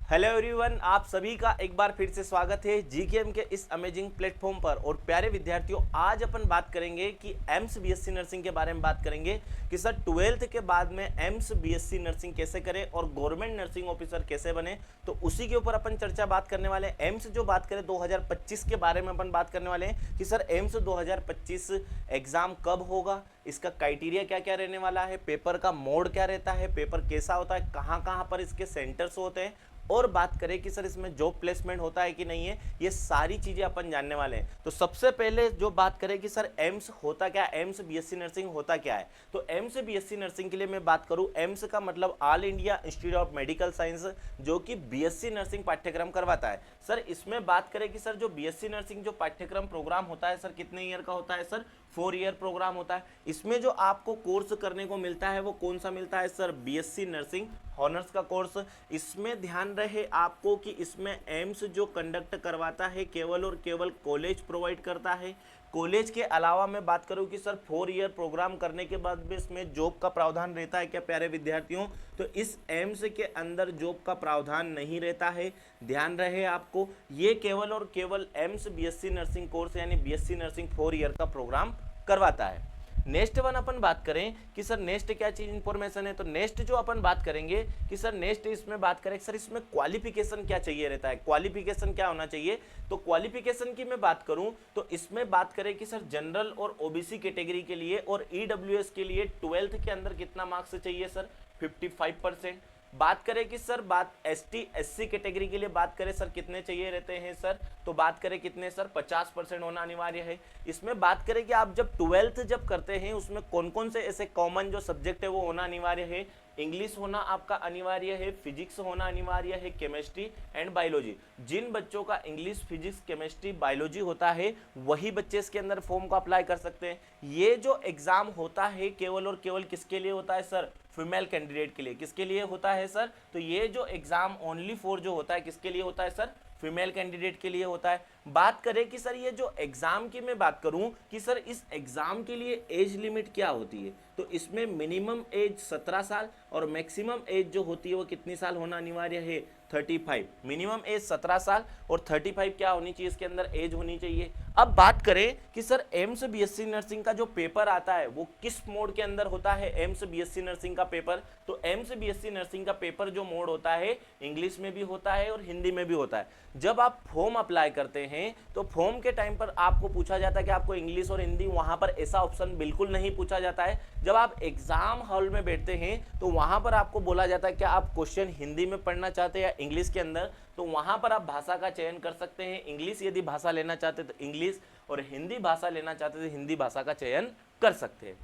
Hello everyone, आप सभी का एक बार फिर से स्वागत है जीकेएम के इस अमेजिंग प्लेटफॉर्म पर। और प्यारे विद्यार्थियों, आज अपन बात करेंगे कि एम्स बीएससी नर्सिंग के बारे में बात करेंगे कि सर 12th के बाद में एम्स बीएससी नर्सिंग कैसे करें और गवर्नमेंट नर्सिंग ऑफिसर कैसे बने। तो उसी के ऊपर अपन चर्चा बात करने वाले हैं। एम्स जो बात करें 2025 के बारे में अपन बात करने वाले हैं कि सर एम्स 2025 एग्जाम कब होगा, इसका क्राइटेरिया क्या क्या रहने वाला है, पेपर का मोड क्या रहता है, पेपर कैसा होता है, कहाँ कहाँ पर इसके सेंटर्स होते हैं, और बात करें कि सर इसमें जॉब प्लेसमेंट होता है कि नहीं है। ये सारी चीजें अपन जानने वाले हैं। तो सबसे पहले जो बात करें कि सर एम्स होता क्या है, एम्स बीएससी नर्सिंग होता क्या है। तो एम्स बीएससी नर्सिंग के लिए मैं बात करूं, एम्स का मतलब all India institute of medical science, जो कि बीएससी नर्सिंग पाठ्यक्रम करवाता है। सर इसमें बात करें कि सर जो बीएससी नर्सिंग जो पाठ्यक्रम प्रोग्राम होता है सर कितने ईयर का होता है सर, 4 ईयर प्रोग्राम होता है। इसमें जो आपको कोर्स करने को मिलता है वो कौन सा मिलता है सर, बीएससी नर्सिंग हॉनर्स का कोर्स। इसमें ध्यान रहे आपको कि इसमें एम्स जो कंडक्ट करवाता है केवल और केवल कॉलेज प्रोवाइड करता है। कॉलेज के अलावा मैं बात करूं कि सर 4 ईयर प्रोग्राम करने के बाद भी इसमें जॉब का प्रावधान रहता है क्या प्यारे विद्यार्थियों। तो इस एम्स के अंदर जॉब का प्रावधान नहीं रहता है, ध्यान रहे आपको। ये केवल और केवल एम्स बीएससी नर्सिंग कोर्स यानी बीएससी नर्सिंग 4 ईयर का प्रोग्राम करवाता है। नेक्स्ट वन अपन बात करें कि सर नेक्स्ट क्या चीज इंफॉर्मेशन है। तो नेक्स्ट जो अपन बात करेंगे कि सर नेक्स्ट इसमें बात करें सर इसमें क्वालिफिकेशन क्या चाहिए रहता है, क्वालिफिकेशन क्या होना चाहिए। तो क्वालिफिकेशन की मैं बात करूं तो इसमें बात करें कि सर जनरल और ओबीसी कैटेगरी के लिए और ईडब्ल्यूएस के लिए 12th के अंदर कितना मार्क्स चाहिए सर, 55%। बात करें कि सर बात एसटी एससी कैटेगरी के लिए बात करें सर कितने चाहिए रहते हैं सर, तो बात करें कितने सर, 50% होना अनिवार्य है। इसमें बात करें कि आप जब 12th जब करते हैं उसमें कौन कौन से ऐसे कॉमन जो सब्जेक्ट है वो होना अनिवार्य है। इंग्लिश होना आपका अनिवार्य है, फिजिक्स होना अनिवार्य है, केमिस्ट्री एंड बायोलॉजी। जिन बच्चों का इंग्लिश फिजिक्स केमिस्ट्री बायोलॉजी होता है वही बच्चे इसके अंदर फॉर्म को अप्लाई कर सकते हैं। ये जो एग्जाम होता है केवल और केवल किसके लिए होता है सर, फीमेल कैंडिडेट के लिए। किसके लिए होता है सर, तो ये जो एग्जाम ओनली फॉर जो होता है किसके लिए होता है सर, फीमेल कैंडिडेट के लिए होता है। बात करें कि सर ये जो एग्जाम की मैं बात करूं कि सर इस एग्जाम के लिए एज लिमिट क्या होती है। तो इसमें मिनिमम एज 17 साल और मैक्सिमम एज जो होती है वो कितनी साल होना अनिवार्य है, 35। मिनिमम एज 17 साल और 35 क्या होनी चाहिए इसके अंदर एज होनी चाहिए। अब बात करें कि सर एम्स बीएससी नर्सिंग का जो पेपर आता है वो किस मोड के अंदर होता है, एम्स बीएससी नर्सिंग का पेपर। तो एम्स बीएससी नर्सिंग का पेपर जो मोड होता है इंग्लिश में भी होता है और हिंदी में भी होता है। जब आप फॉर्म अप्लाई करते हैं तो फॉर्म के टाइम पर आपको पूछा जाता है कि आपको इंग्लिश और हिंदी, वहां पर ऐसा ऑप्शन बिल्कुल नहीं पूछा जाता है। जब आप एग्जाम हॉल में बैठते हैं तो वहां पर आपको बोला जाता है कि आप क्वेश्चन हिंदी में पढ़ना चाहते हैं या इंग्लिश के अंदर, तो वहां पर आप भाषा का चयन कर सकते हैं। इंग्लिश यदि भाषा लेना चाहते तो इंग्लिश और हिंदी भाषा लेना चाहते तो हिंदी भाषा का चयन कर सकते हैं।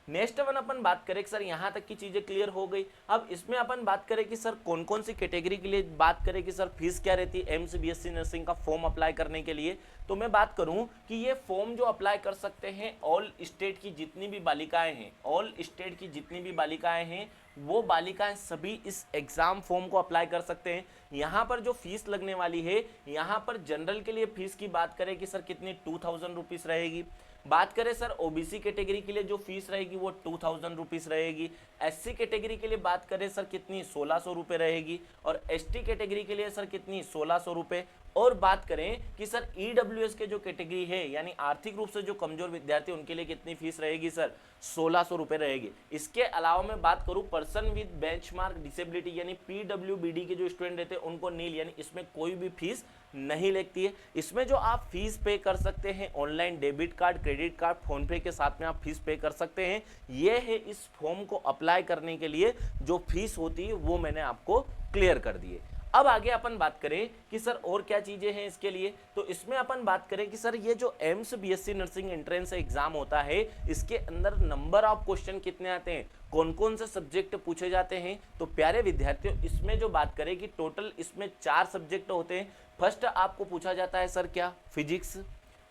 नेक्स्ट वन अपन बात करें कि सर यहाँ तक की चीजें क्लियर हो गई। अब इसमें अपन बात करें कि सर कौन कौन सी कैटेगरी के लिए बात करें कि सर फीस क्या रहती है एम्स बीएससी नर्सिंग का फॉर्म अप्लाई करने के लिए। तो मैं बात करूं कि ये फॉर्म जो अप्लाई कर सकते हैं ऑल स्टेट की जितनी भी बालिकाएं हैं, ऑल स्टेट की जितनी भी बालिकाएं हैं वो बालिकाएं सभी इस एग्जाम फॉर्म को अप्लाई कर सकते हैं। यहाँ पर जो फीस लगने वाली है, यहाँ पर जनरल के लिए फीस की बात करें कि सर कितनी 2000 रुपीज रहेगी। बात करें सर ओबीसी कैटेगरी के लिए जो फीस रहेगी वो 2000 रुपीज रहेगी। एससी कैटेगरी के लिए बात करें सर कितनी 1600 रुपये रहेगी और एसटी कैटेगरी के लिए सर कितनी 1600 रुपये। और बात करें कि सर ईडब्ल्यूएस के जो कैटेगरी है यानी आर्थिक रूप से जो कमजोर विद्यार्थी उनके लिए कितनी फीस रहेगी सर, 1600 रुपये रहेगी। इसके अलावा मैं बात करूं पर्सन विद बेंचमार्क डिसेबिलिटी यानी पीडब्ल्यूबीडी के जो स्टूडेंट रहते हैं उनको नील यानी इसमें कोई भी फीस नहीं लगती है। इसमें जो आप फीस पे कर सकते हैं online debit card, credit card, phone पे के साथ में आप फीस पे कर सकते हैं। ये है इस फॉर्म को अप्लाई करने के लिए जो फीस होती है वो मैंने आपको क्लियर कर दी है। अब आगे अपन बात करें कि सर और क्या चीजें हैं इसके लिए। तो इसमें अपन बात करें कि सर ये जो AIIMS BSc nursing entrance exam होता है इसके अंदर नंबर ऑफ क्वेश्चन कितने आते हैं, कौन कौन से सब्जेक्ट पूछे जाते हैं। तो प्यारे विद्यार्थियों इसमें जो बात करें कि टोटल इसमें 4 सब्जेक्ट होते हैं। फर्स्ट आपको पूछा जाता है सर क्या, फिजिक्स।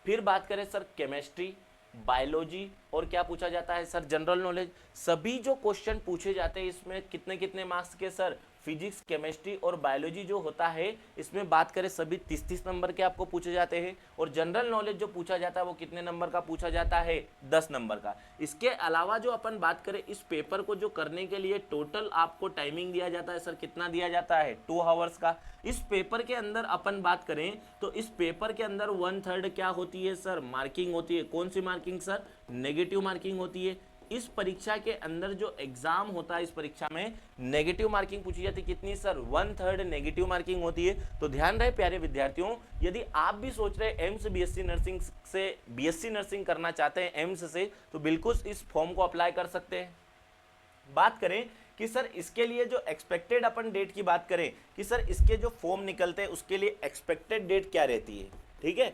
फिर बात करें सर केमिस्ट्री, बायोलॉजी और क्या पूछा जाता है सर, जनरल नॉलेज। सभी जो क्वेश्चन पूछे जाते हैं इसमें कितने कितने मार्क्स के सर, फिजिक्स, केमिस्ट्री और बायोलॉजी जो होता है इसमें बात करें सभी 30-30 नंबर के आपको पूछे जाते हैं। और जनरल नॉलेज जो पूछा जाता है वो कितने नंबर का पूछा जाता है, 10 नंबर का। इसके अलावा जो अपन बात करें इस पेपर को जो करने के लिए टोटल आपको टाइमिंग दिया जाता है सर, कितना दिया जाता है, 2 आवर्स का। इस पेपर के अंदर अपन बात करें तो इस पेपर के अंदर 1/3 क्या होती है सर, मार्किंग होती है। कौन सी मार्किंग सर, नेगेटिव मार्किंग होती है। इस परीक्षा के अंदर जो एग्जाम होता है, इस परीक्षा में नेगेटिव मार्किंग पूछी जाती है, कितनी सर, 1/3 नेगेटिव मार्किंग होती है। तो ध्यान रहे प्यारे विद्यार्थियों, यदि आप भी सोच रहे हैं एम्स बीएससी नर्सिंग से बीएससी नर्सिंग करना चाहते हैं एम्स से, तो बिल्कुल इस फॉर्म को अप्लाई कर सकते हैं। बात करें कि सर इसके लिए जो एक्सपेक्टेड अपन डेट की बात करें कि सर इसके जो फॉर्म निकलते हैं उसके लिए एक्सपेक्टेड डेट क्या रहती है, ठीक है।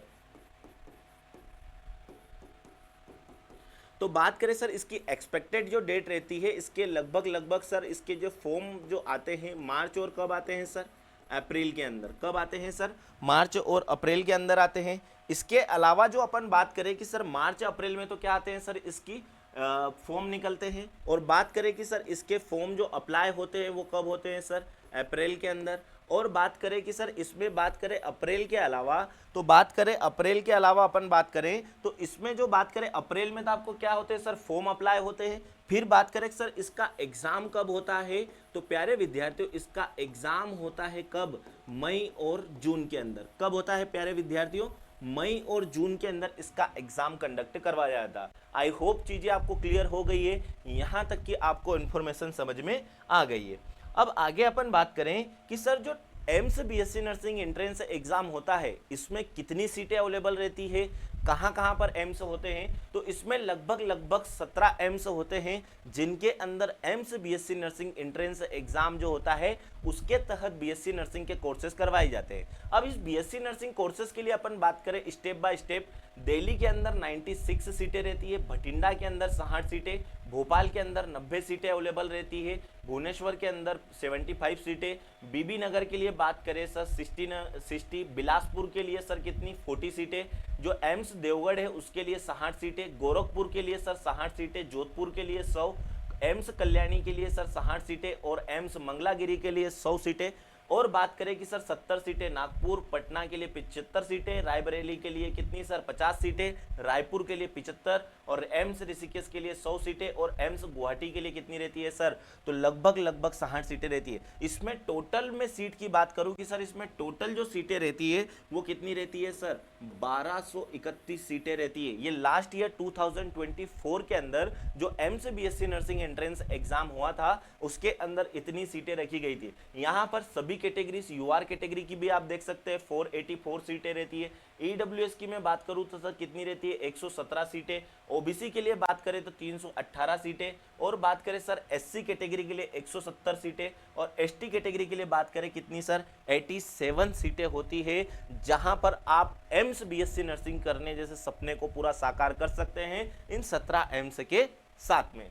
तो बात करें सर इसकी एक्सपेक्टेड जो डेट रहती है, इसके लगभग सर इसके जो फॉर्म जो आते हैं मार्च और कब आते हैं सर, अप्रैल के अंदर। कब आते हैं सर, मार्च और अप्रैल के अंदर आते हैं। इसके अलावा जो अपन बात करें कि सर मार्च अप्रैल में तो क्या आते हैं सर, इसकी फॉर्म निकलते हैं। और बात करें कि सर इसके फॉर्म जो अप्लाई होते हैं वो कब होते हैं सर, अप्रैल के अंदर। और बात करें कि सर इसमें बात करें अप्रैल के अलावा, तो बात करें अप्रैल के अलावा अपन बात करें तो इसमें जो बात करें अप्रैल में तो आपको क्या होते हैं सर, फॉर्म अप्लाई होते हैं। फिर बात करें सर इसका एग्जाम कब होता है, तो प्यारे विद्यार्थियों इसका एग्जाम होता है कब, मई और जून के अंदर। कब होता है प्यारे विद्यार्थियों, मई और जून के अंदर इसका एग्जाम कंडक्ट करवाया जाता है। आई होप चीजें आपको क्लियर हो गई है, यहां तक कि आपको इन्फॉर्मेशन समझ में आ गई है। अब आगे अपन बात करें कि सर जो AIIMS BSc nursing entrance exam होता है इसमें कितनी सीटें अवेलेबल रहती है, कहां पर एम्स होते हैं, तो इसमें लगभग 17 एम्स होते हैं जिनके अंदर AIIMS BSc nursing entrance exam जो होता है उसके तहत बीएससी नर्सिंग के कोर्सेज करवाए जाते हैं। अब इस बीएससी नर्सिंग कोर्सेज के लिए अपन बात करें स्टेप बाय स्टेप, दिल्ली के अंदर 96 सीटें रहती है, भटिंडा के अंदर 60 सीटें, भोपाल के अंदर 90 सीटें अवेलेबल रहती है, भुवनेश्वर के अंदर 75 सीटें, बीबी नगर के लिए बात करें सर 60, बिलासपुर के लिए सर कितनी 40 सीटें, जो एम्स देवगढ़ है उसके लिए 60 सीटें, गोरखपुर के लिए सर 60 सीटें, जोधपुर के लिए 100, एम्स कल्याणी के लिए सर 60 सीटें और एम्स मंगलागिरी के लिए 100 सीटें। और बात करें कि सर 70 सीटें नागपुर, पटना के लिए 75 सीटें, रायबरेली के लिए कितनी सर 50 सीटें, रायपुर के लिए 75 और एम्स ऋषिकेश के लिए 100 सीटें और एम्स गुवाहाटी के लिए कितनी रहती है सर, तो लगभग 60 सीटें रहती है। इसमें टोटल में सीट की बात करूं कि सर इसमें टोटल जो सीटें रहती है वो कितनी रहती है सर, 1231 सीटें रहती है। ये लास्ट ईयर 2024 के अंदर जो AIIMS BSc nursing entrance exam हुआ था उसके अंदर इतनी सीटें रखी गई थी। यहाँ पर सभी कैटेगरी, यूआर कैटेगरी की भी आप देख सकते हैं 484 सीटें रहती है। ईडब्ल्यूएस की मैं बात करूं तो सर कितनी रहती है, 117 सीटें। ओबीसी के लिए बात करें तो 318 सीटें और बात करें सर एससी कैटेगरी के लिए 170 सीटें और एसटी कैटेगरी के लिए बात करें कितनी सर, 87 सीटें होती है, जहां पर आप एम्स बीएससी नर्सिंग करने जैसे सपने को पूरा साकार कर सकते हैं इन 17 एम्स के साथ में।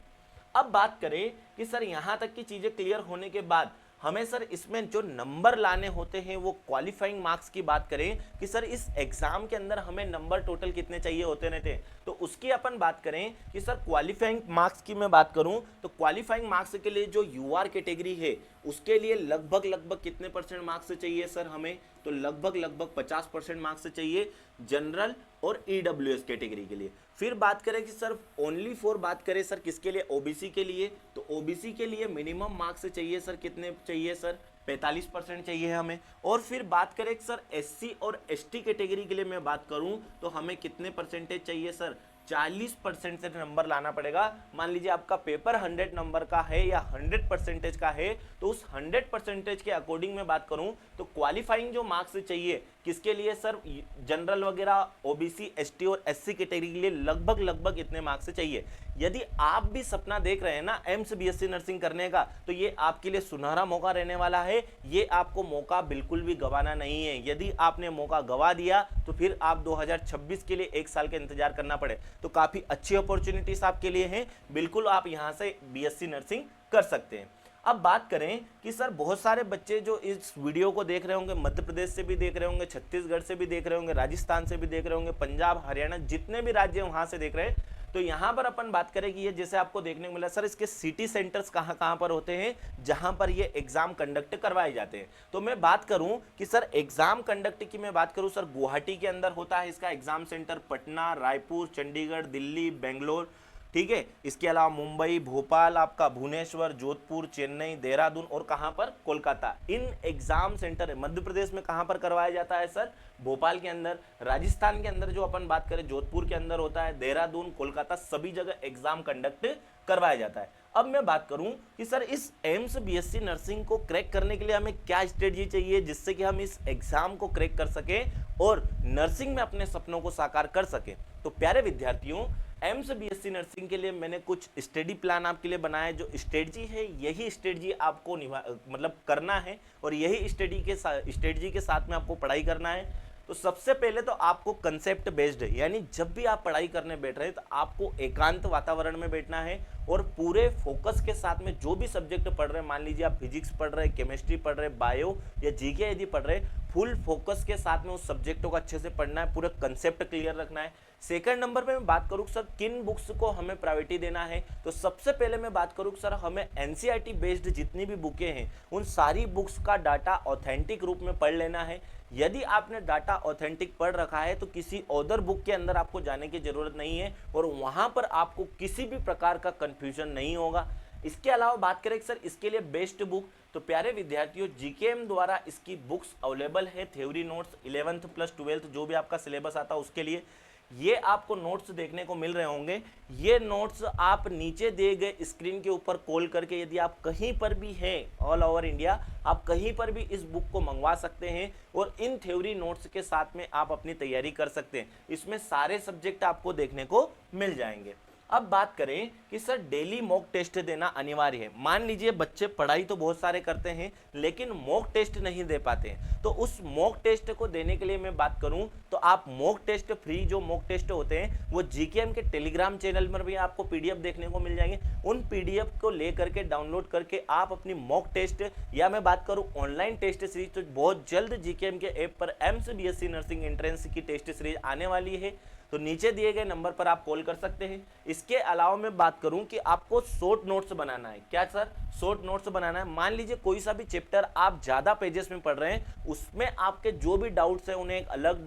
अब बात करें कि सर यहां तक की चीजें क्लियर होने के बाद हमें सर इसमें जो नंबर लाने होते हैं वो क्वालिफाइंग मार्क्स की बात करें कि सर इस एग्जाम के अंदर हमें नंबर टोटल कितने चाहिए होते रहते हैं, तो उसकी अपन बात करें कि सर क्वालिफाइंग मार्क्स की मैं बात करूं तो क्वालिफाइंग मार्क्स के लिए जो यूआर कैटेगरी है उसके लिए लगभग कितने परसेंट मार्क्स चाहिए सर हमें, तो लगभग 50% मार्क्स चाहिए जनरल और ईडब्ल्यूएस कैटेगरी के लिए। फिर बात करें कि सर ओनली फॉर बात करें सर किसके लिए, ओबीसी के लिए, तो ओबीसी के लिए मिनिमम मार्क्स चाहिए सर, कितने चाहिए सर, 45% चाहिए हमें। और फिर बात करें सर एससी और एसटी कैटेगरी के लिए मैं बात करूं तो हमें कितने परसेंटेज चाहिए सर, 40% से नंबर लाना पड़ेगा। मान लीजिए आपका पेपर 100 नंबर का है या 100% का है तो उस 100% के अकॉर्डिंग मैं बात करूं तो क्वालिफाइंग जो मार्क्स चाहिए किसके लिए सर, जनरल वगैरह, ओबीसी, एसटी और एससी कैटेगरी के लिए लगभग इतने मार्क्स चाहिए। यदि आप भी सपना देख रहे हैं ना एम्स बीएससी नर्सिंग करने का तो ये आपके लिए सुनहरा मौका रहने वाला है, ये आपको मौका बिल्कुल भी गंवाना नहीं है। यदि आपने मौका गंवा दिया तो फिर आप 2026 के लिए 1 साल का इंतजार करना पड़े, तो काफी अच्छी अपॉर्चुनिटीज आपके लिए हैं, बिल्कुल आप यहां से बीएससी नर्सिंग कर सकते हैं। अब बात करें कि सर बहुत सारे बच्चे जो इस वीडियो को देख रहे होंगे मध्य प्रदेश से भी देख रहे होंगे, छत्तीसगढ़ से भी देख रहे होंगे, राजस्थान से भी देख रहे होंगे, पंजाब, हरियाणा, जितने भी राज्य वहां से देख रहे हैं, तो यहाँ पर अपन बात करें कि ये जैसे आपको देखने को मिला सर, इसके सिटी सेंटर्स कहाँ कहाँ पर होते हैं जहाँ पर ये एग्जाम कंडक्ट करवाए जाते हैं। तो मैं बात करूँ कि सर एग्जाम कंडक्ट की मैं बात करूँ सर, गुवाहाटी के अंदर होता है इसका एग्जाम सेंटर, पटना, रायपुर, चंडीगढ़, दिल्ली, बेंगलोर, ठीक है। इसके अलावा मुंबई, भोपाल, आपका भुवनेश्वर, जोधपुर, चेन्नई, देहरादून और कहां पर, कोलकाता। इन एग्जाम सेंटर है। मध्य प्रदेश में कहां पर करवाया जाता है सर, भोपाल के अंदर। राजस्थान के अंदर जो अपन बात करें जोधपुर के अंदर होता है, देहरादून, कोलकाता, सभी जगह एग्जाम कंडक्ट करवाया जाता है। अब मैं बात करूं कि सर इस एम्स बीएससी नर्सिंग को क्रैक करने के लिए हमें क्या स्ट्रेटजी चाहिए जिससे कि हम इस एग्जाम को क्रैक कर सकें और नर्सिंग में अपने सपनों को साकार कर सकें। तो प्यारे विद्यार्थियों, एम्स बीएससी नर्सिंग के लिए मैंने कुछ स्टडी प्लान आपके लिए बनाया है। जो स्ट्रेटजी है यही स्ट्रेटजी आपको मतलब करना है और यही स्ट्रेटजी के साथ में आपको पढ़ाई करना है। तो सबसे पहले तो आपको कंसेप्ट बेस्ड है, यानी जब भी आप पढ़ाई करने बैठ रहे हैं तो आपको एकांत वातावरण में बैठना है और पूरे फोकस के साथ में जो भी सब्जेक्ट पढ़ रहे हैं, मान लीजिए आप फिजिक्स पढ़ रहे हैं, केमिस्ट्री पढ़ रहे हैं, बायो या जीके यदि पढ़ रहे हैं, फुल फोकस के साथ में उस सब्जेक्टों को अच्छे से पढ़ना है, पूरा कंसेप्ट क्लियर रखना है। सेकंड नंबर पे मैं बात करूँ सर किन बुक्स को हमें प्रायोरिटी देना है, तो सबसे पहले मैं बात करूँ सर हमें एनसीईआरटी बेस्ड जितनी भी बुकें हैं उन सारी बुक्स का डाटा ऑथेंटिक रूप में पढ़ लेना है। यदि आपने डाटा ऑथेंटिक पढ़ रखा है तो किसी अदर बुक के अंदर आपको जाने की जरूरत नहीं है और वहां पर आपको किसी भी प्रकार का कंफ्यूजन नहीं होगा। इसके अलावा बात करें सर इसके लिए बेस्ट बुक, तो प्यारे विद्यार्थियों जीकेएम द्वारा इसकी बुक्स अवेलेबल है। Theory notes 11th plus 12th जो भी आपका सिलेबस आता है उसके लिए ये आपको नोट्स देखने को मिल रहे होंगे। ये नोट्स आप नीचे दिए गए स्क्रीन के ऊपर कॉल करके यदि आप कहीं पर भी हैं ऑल ओवर इंडिया, आप कहीं पर भी इस बुक को मंगवा सकते हैं और इन थ्योरी नोट्स के साथ में आप अपनी तैयारी कर सकते हैं। इसमें सारे सब्जेक्ट आपको देखने को मिल जाएंगे। अब बात करें कि सर डेली मॉक टेस्ट देना अनिवार्य है। मान लीजिए बच्चे पढ़ाई तो बहुत सारे करते हैं लेकिन मॉक टेस्ट नहीं दे पाते हैं, तो उस मॉक टेस्ट को देने के लिए मैं बात करूं तो आप मॉक टेस्ट फ्री जो मॉक टेस्ट होते हैं वो जीकेएम के टेलीग्राम चैनल पर भी आपको पीडीएफ देखने को मिल जाएंगे। उन पीडीएफ को लेकर के डाउनलोड करके आप अपनी मॉक टेस्ट या मैं बात करूं ऑनलाइन टेस्ट सीरीज, तो बहुत जल्द जीकेएम के ऐप पर एम्स बीएससी नर्सिंग एंट्रेंस की टेस्ट सीरीज आने वाली है, तो नीचे दिए गए नंबर पर आप कॉल कर सकते हैं। इसके अलावा मैं बात करूं कि आपको शॉर्ट नोट्स बनाना है। क्या सर, शॉर्ट नोट्स बनाना है। मान लीजिए कोई सा भी चैप्टर आप ज्यादा पेजेस में पढ़ रहे हैं, उसमें आपके जो भी डाउट्स हैं उन्हें एक अलग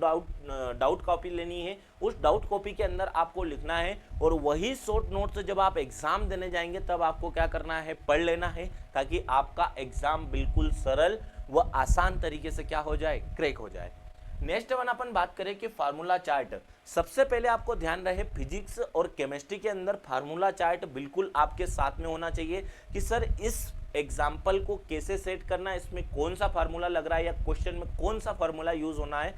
डाउट कॉपी लेनी है, उस डाउट कॉपी के अंदर आपको लिखना है और वही शॉर्ट नोट्स जब आप एग्जाम देने जाएंगे तब आपको क्या करना है, पढ़ लेना है, ताकि आपका एग्जाम बिल्कुल सरल व आसान तरीके से क्या हो जाए, क्रैक हो जाए। नेक्स्ट वन अपन बात करें कि फार्मूला चार्ट। सबसे पहले आपको ध्यान रहे फिजिक्स और केमिस्ट्री के अंदर फार्मूला चार्ट बिल्कुल आपके साथ में होना चाहिए कि सर इस एग्जाम्पल को कैसे सेट करना है, इसमें कौन सा फार्मूला लग रहा है या क्वेश्चन में कौन सा फार्मूला यूज होना है,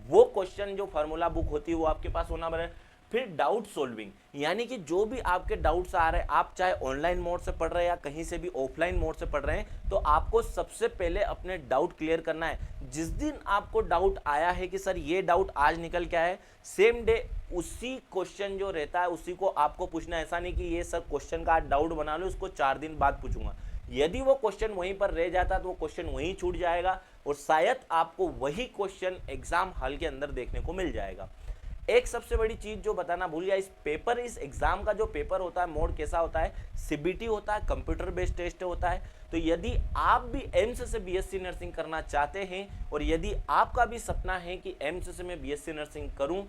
वो क्वेश्चन जो फार्मूला बुक होती है वो आपके पास होना बने। फिर डाउट सॉल्विंग, यानी कि जो भी आपके डाउट्स आ रहे हैं, आप चाहे ऑनलाइन मोड से पढ़ रहे हैं या कहीं से भी ऑफलाइन मोड से पढ़ रहे हैं, तो आपको सबसे पहले अपने डाउट क्लियर करना है। जिस दिन आपको डाउट आया है कि सर ये डाउट आज निकल के आया है, सेम डे उसी क्वेश्चन जो रहता है उसी को आपको पूछना है। ऐसा नहीं कि ये सर क्वेश्चन का आज डाउट बना लो, उसको 4 दिन बाद पूछूंगा। यदि वो क्वेश्चन वहीं पर रह जाता तो वो क्वेश्चन वहीं छूट जाएगा और शायद आपको वही क्वेश्चन एग्जाम हॉल के अंदर देखने को मिल जाएगा। एक सबसे बड़ी चीज जो बताना भूल गया, इस एग्जाम का जो पेपर होता है मोड कैसा होता है, सीबीटी होता है, कंप्यूटर बेस्ड टेस्ट होता है। तो यदि आप भी एम्स से बीएससी नर्सिंग करना चाहते हैं और यदि आपका भी सपना है कि एम्स से मैं बीएससी नर्सिंग करूं,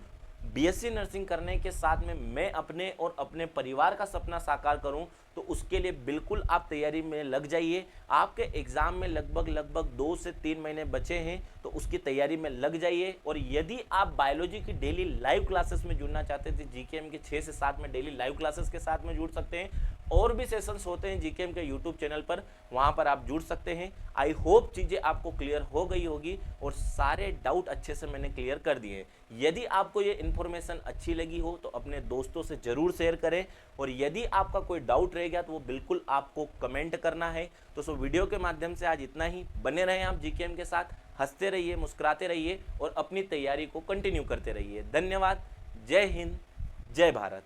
बीएससी नर्सिंग करने के साथ में मैं अपने और अपने परिवार का सपना साकार करूं, तो उसके लिए बिल्कुल आप तैयारी में लग जाइए। आपके एग्जाम में लगभग 2 से 3 महीने बचे हैं, तो उसकी तैयारी में लग जाइए। और यदि आप बायोलॉजी की डेली लाइव क्लासेस में जुड़ना चाहते थे, जीकेएम के 6 से 7 में डेली लाइव क्लासेस के साथ में जुड़ सकते हैं। और भी सेशंस होते हैं जीकेएम के यूट्यूब चैनल पर, वहां पर आप जुड़ सकते हैं। आई होप चीजें आपको क्लियर हो गई होगी और सारे डाउट अच्छे से मैंने क्लियर कर दिए हैं। यदि आपको ये इन्फॉर्मेशन अच्छी लगी हो तो अपने दोस्तों से जरूर शेयर करें और यदि आपका कोई डाउट रह गया तो वो बिल्कुल आपको कमेंट करना है। तो सो वीडियो के माध्यम से आज इतना ही। बने रहें आप जीकेएम के साथ, हंसते रहिए, मुस्कुराते रहिए और अपनी तैयारी को कंटिन्यू करते रहिए। धन्यवाद। जय हिंद, जय भारत।